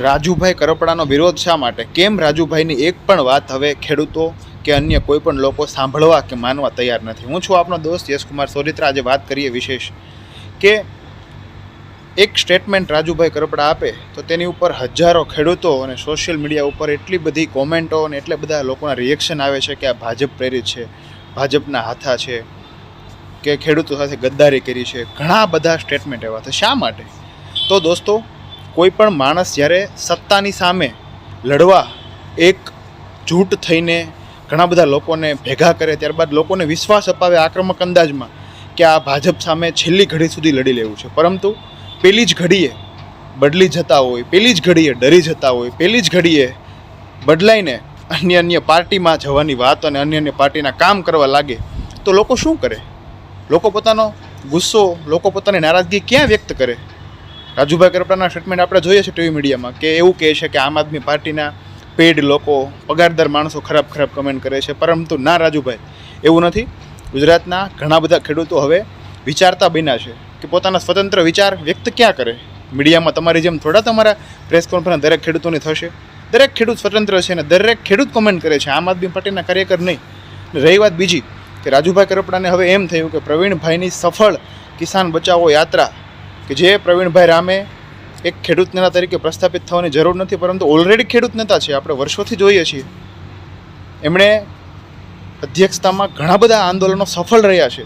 રાજુભાઈ કરપડાનો વિરોધ શા માટે? કેમ રાજુભાઈની એક પણ વાત હવે ખેડૂતો કે અન્ય કોઈ પણ લોકો સાંભળવા કે માનવા તૈયાર નથી? હું છું આપનો દોસ્ત યશકુમાર સોરીત્રા. આજે વાત કરીએ વિશેષ કે એક સ્ટેટમેન્ટ રાજુભાઈ કરપડા આપે તો તેની ઉપર હજારો ખેડૂતો અને સોશિયલ મીડિયા ઉપર એટલી બધી કોમેન્ટો અને એટલા બધા લોકોના રિએક્શન આવે છે કે આ ભાજપ પ્રેરિત છે, ભાજપના હાથા છે, કે ખેડૂતો સાથે ગદ્દારી કરી છે. ઘણા બધા સ્ટેટમેન્ટ એવા છે. શા માટે? તો દોસ્તો, કોઈ પણ માણસ જ્યારે સત્તાની સામે લડવા એક જૂટ થઈને ઘણા બધા લોકોને ભેગા કરે, ત્યારબાદ લોકોને વિશ્વાસ અપાવે આક્રમક અંદાજમાં કે આ ભાજપ સામે છેલ્લી ઘડી સુધી લડી લેવું છે, પરંતુ પેલી જ ઘડીએ બદલી જતા હોય, પેલી જ ઘડીએ ડરી જતા હોય, પેલી જ ઘડીએ બદલાઈને અન્ય પાર્ટીમાં જવાની વાત અને અન્ય પાર્ટીના કામ કરવા લાગે તો લોકો શું કરે? લોકો પોતાનો ગુસ્સો, લોકો પોતાની નારાજગી ક્યાં વ્યક્ત કરે? રાજુભાઈ કરપડાના સ્ટેટમેન્ટ આપણે જોઈએ છીએ ટીવી મીડિયામાં કે એવું કહે છે કે આમ આદમી પાર્ટીના પેડ લોકો, પગારદાર માણસો ખરાબ કમેન્ટ કરે છે, પરંતુ ના રાજુભાઈ, એવું નથી. ગુજરાતના ઘણા બધા ખેડૂતો હવે વિચારતા બન્યા છે કે પોતાના સ્વતંત્ર વિચાર વ્યક્ત ક્યાં કરે. મીડિયામાં તમારી જેમ થોડા તમારા પ્રેસ કોન્ફરન્સ દરેક ખેડૂતોની થશે. દરેક ખેડૂત સ્વતંત્ર છે અને દરેક ખેડૂત કોમેન્ટ કરે છે, આમ આદમી પાર્ટીના કાર્યકર નહીં. રહી વાત બીજી કે રાજુભાઈ કરપડાને હવે એમ થયું કે પ્રવીણભાઈની સફળ કિસાન બચાવો યાત્રા, કે જે પ્રવીણભાઈ રામે એક ખેડૂત નેતા તરીકે પ્રસ્થાપિત થવાની જરૂર નથી, પરંતુ ઓલરેડી ખેડૂત નેતા છે, આપણે વર્ષોથી જોઈએ છીએ. એમણે અધ્યક્ષતામાં ઘણા બધા આંદોલનો સફળ રહ્યા છે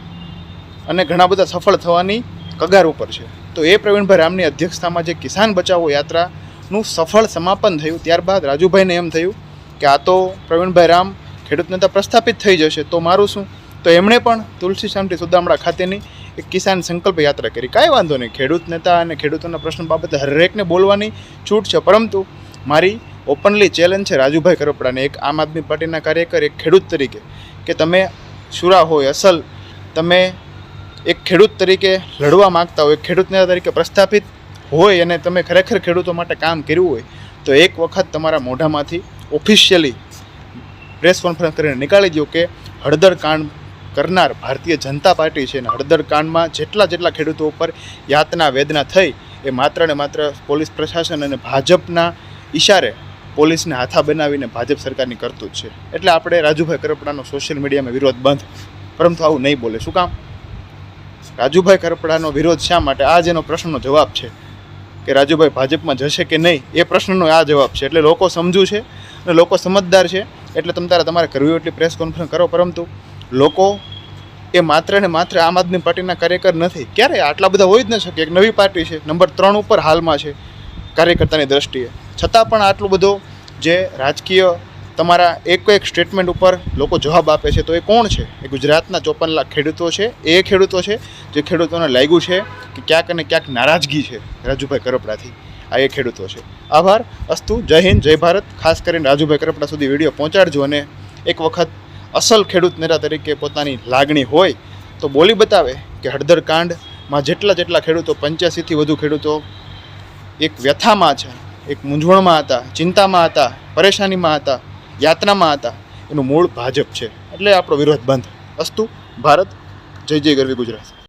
અને ઘણા બધા સફળ થવાની કગાર ઉપર છે. તો એ પ્રવીણભાઈ રામની અધ્યક્ષતામાં જે કિસાન બચાવો યાત્રાનું સફળ સમાપન થયું, ત્યારબાદ રાજુભાઈને એમ થયું કે આ તો પ્રવીણભાઈ રામ ખેડૂત નેતા પ્રસ્થાપિત થઈ જશે, તો મારું શું? તો એમણે પણ તુલસી શામટી સુદામડા ખાતેની એક કિસાન સંકલ્પ યાત્રા કરી. કાંઈ વાંધો નહીં, ખેડૂત નેતા અને ખેડૂતોના પ્રશ્ન બાબતે હરેકને બોલવાની છૂટ છે, પરંતુ મારી ઓપનલી ચેલેન્જ છે રાજુભાઈ કરપડાને, એક આમ આદમી પાર્ટીના કાર્યકર, એક ખેડૂત તરીકે, કે તમે શુરા હોય, અસલ તમે એક ખેડૂત તરીકે લડવા માગતા હોય, એક ખેડૂત નેતા તરીકે પ્રસ્થાપિત હોય અને તમે ખરેખર ખેડૂતો માટે કામ કર્યું હોય, તો એક વખત તમારા મોઢામાંથી ઓફિશિયલી પ્રેસ કોન્ફરન્સ કરીને નીકાળી દો કે હળદર કાંડ કરનાર ભારતીય જનતા પાર્ટી છે, અને હળદર કાંડમાં જેટલા ખેડૂતો ઉપર યાતના વેદના થઈ એ માત્ર ને માત્ર પોલીસ પ્રશાસન અને ભાજપના ઈશારે પોલીસને હાથા બનાવીને ભાજપ સરકારની કરતું જ છે. એટલે આપણે રાજુભાઈ કરપડાનો સોશિયલ મીડિયામાં વિરોધ બંધ, પરંતુ આવું નહીં બોલે. શું કામ? રાજુભાઈ કરપડાનો વિરોધ શા માટે? આ જેનો પ્રશ્નનો જવાબ છે કે રાજુભાઈ ભાજપમાં જશે કે નહીં, એ પ્રશ્નનો આ જવાબ છે. એટલે લોકો સમજુ છે અને લોકો સમજદાર છે, એટલે તમારે કરવી એટલી પ્રેસ કોન્ફરન્સ કરો, પરંતુ લોકો એ માત્ર ને માત્ર આમ આદમી પાર્ટીના કાર્યકર નથી. ક્યારે આટલા બધા હોઈ જ ન શકે. એક નવી પાર્ટી છે, નંબર 3 ઉપર હાલમાં છે કાર્યકર્તાની દ્રષ્ટિએ, છતાં પણ આટલું બધો જે રાજકીય તમારા એક સ્ટેટમેન્ટ ઉપર લોકો જવાબ આપે છે, તો એ કોણ છે? એ ગુજરાતના 54 લાખ ખેડૂતો છે. એ ખેડૂતો છે જે ખેડૂતોને લાગ્યું છે કે ક્યાંક અને ક્યાંક નારાજગી છે રાજુભાઈ કરપડાથી. આ એ ખેડૂતો છે. આભાર. અસ્તુ. જય હિન્દ, જય ભારત. ખાસ કરીને રાજુભાઈ કરપડા સુધી વિડીયો પહોંચાડજો અને એક વખત અસલ ખેડૂત નેતા તરીકે પોતાની લાગણી હોય તો બોલી બતાવે કે હળદર કાંડમાં જેટલા ખેડૂતો, 85થી વધુ ખેડૂતો એક વ્યથામાં છે, એક મૂંઝવણમાં હતા, ચિંતામાં હતા, પરેશાનીમાં હતા, યાતનામાં હતા, એનું મૂળ ભાજપ છે. એટલે આપણો વિરોધ બંધ. અસ્તુ. ભારત. જય જય ગરવી ગુજરાત.